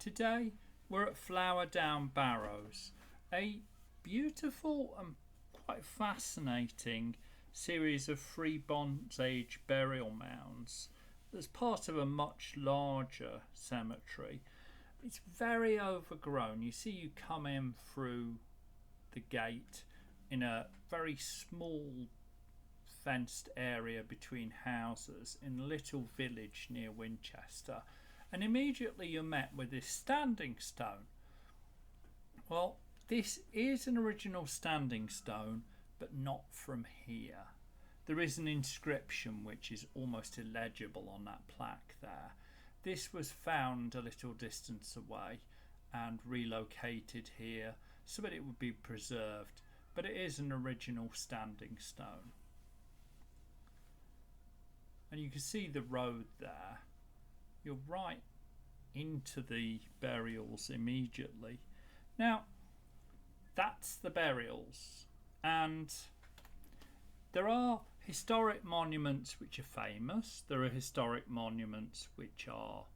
Today we're at Flowerdown, Barrows, a beautiful and quite fascinating series of free Bronze Age burial mounds that's part of a much larger cemetery. It's very overgrown. You see, you come in through the gate in a very small fenced area between houses in a little village near Winchester, and immediately you're met with this standing stone. Well, this is an original standing stone, but not from here. There is an inscription which is almost illegible on that plaque there. This was found a little distance away and relocated here so that it would be preserved, but it is an original standing stone. And you can see the road there. You're right into the burials immediately. Now, that's the burials, and there are historic monuments which are famous. There are historic monuments which are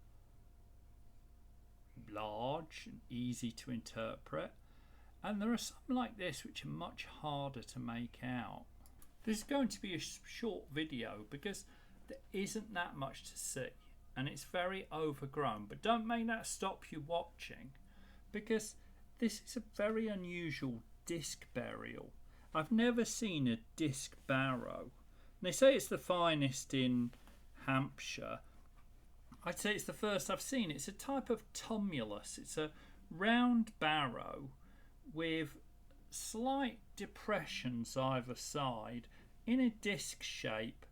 large and easy to interpret, and there are some like this which are much harder to make out. This is going to be a short video because there isn't that much to see and it's very overgrown, but don't make that stop you watching, because this is a very unusual disc burial. I've never seen a disc barrow. They say it's the finest in Hampshire. I'd say it's the first I've seen. It's a type of tumulus. It's a round barrow with slight depressions either side in a disc shape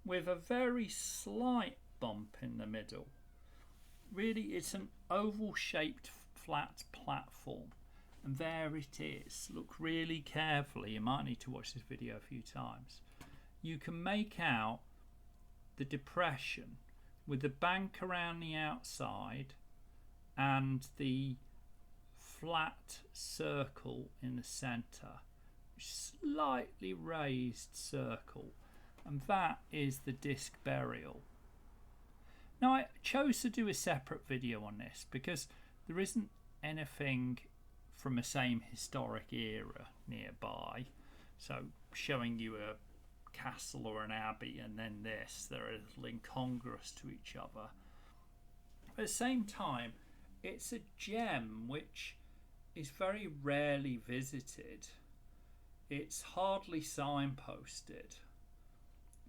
with a very slight bump in the middle. Really, it's an oval shaped flat platform, and there it is. Look really carefully. You might need to watch this video a few times. You can make out the depression with the bank around the outside and the flat circle in the centre, slightly raised circle, and that is the disc burial. Now, I chose to do a separate video on this because there isn't anything from the same historic era nearby, so showing you a castle or an abbey and then this, they're a little incongruous to each other. At the same time, it's a gem which is very rarely visited. It's hardly signposted,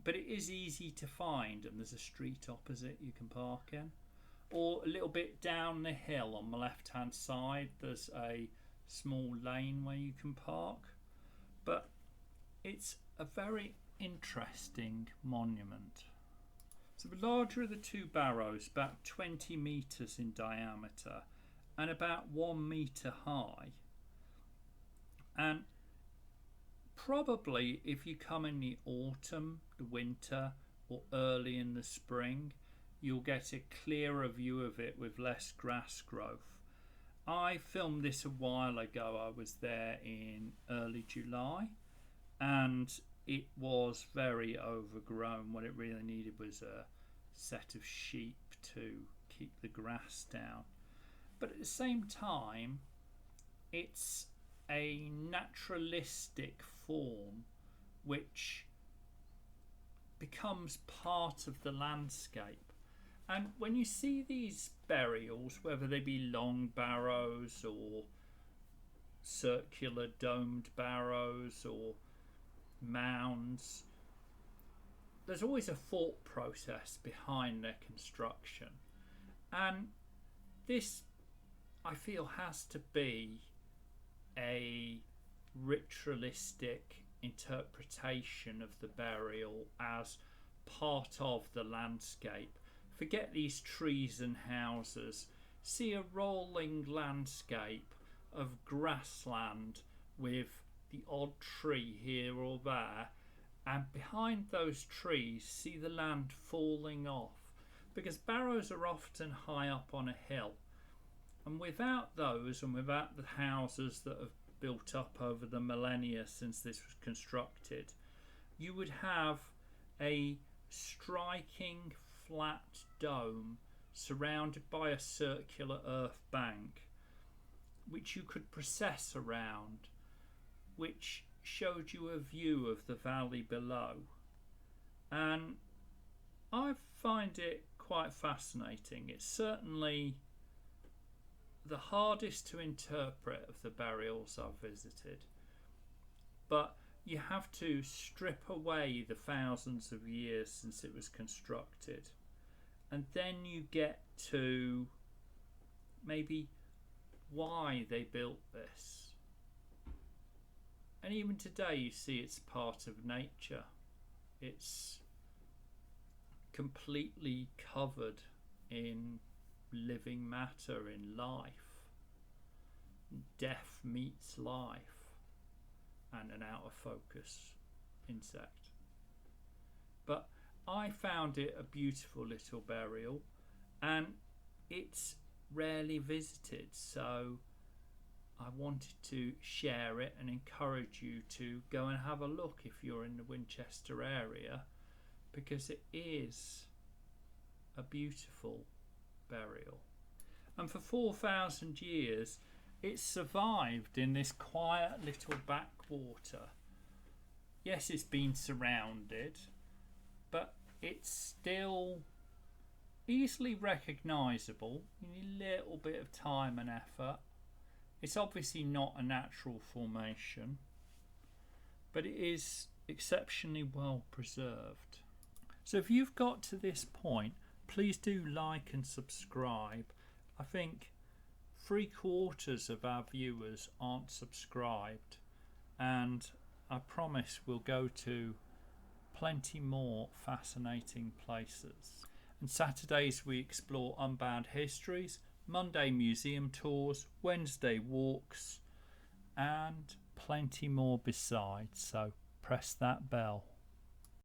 but it is easy to find, and there's a street opposite you can park in. Or a little bit down the hill on the left hand side there's a small lane where you can park. But it's a very interesting monument. So the larger of the two barrows, about 20 metres in diameter and about 1 metre high. And probably if you come in the autumn, the winter, or early in the spring, you'll get a clearer view of it with less grass growth. I filmed this a while ago. I was there in early July and it was very overgrown. What it really needed was a set of sheep to keep the grass down. But at the same time, it's a naturalistic form which becomes part of the landscape. And when you see these burials, whether they be long barrows or circular domed barrows or mounds, there's always a thought process behind their construction, and this, I feel, has to be a ritualistic interpretation of the burial as part of the landscape. Forget these trees and houses. See a rolling landscape of grassland with the odd tree here or there, and behind those trees see the land falling off, because barrows are often high up on a hill, and without those and without the houses that have built up over the millennia since this was constructed, you would have a striking flat dome surrounded by a circular earth bank which you could process around, which showed you a view of the valley below. And I find it quite fascinating. It's certainly the hardest to interpret of the burials I've visited, but you have to strip away the thousands of years since it was constructed, and then you get to maybe why they built this. And even today you see it's part of nature. It's completely covered in living matter, in life. Death meets life, and an out of focus insect. But I found it a beautiful little burial, and it's rarely visited, so I wanted to share it and encourage you to go and have a look if you're in the Winchester area, because it is a beautiful burial. And for 4,000 years it's survived in this quiet little backwater. Yes, it's been surrounded, but it's still easily recognisable. You need a little bit of time and effort. It's obviously not a natural formation, but it is exceptionally well preserved. So if you've got to this point, please do like and subscribe. I think 3/4 of our viewers aren't subscribed, and I promise we'll go to plenty more fascinating places. And Saturdays we explore unbound histories, Monday museum tours, Wednesday walks, and plenty more besides, so press that bell.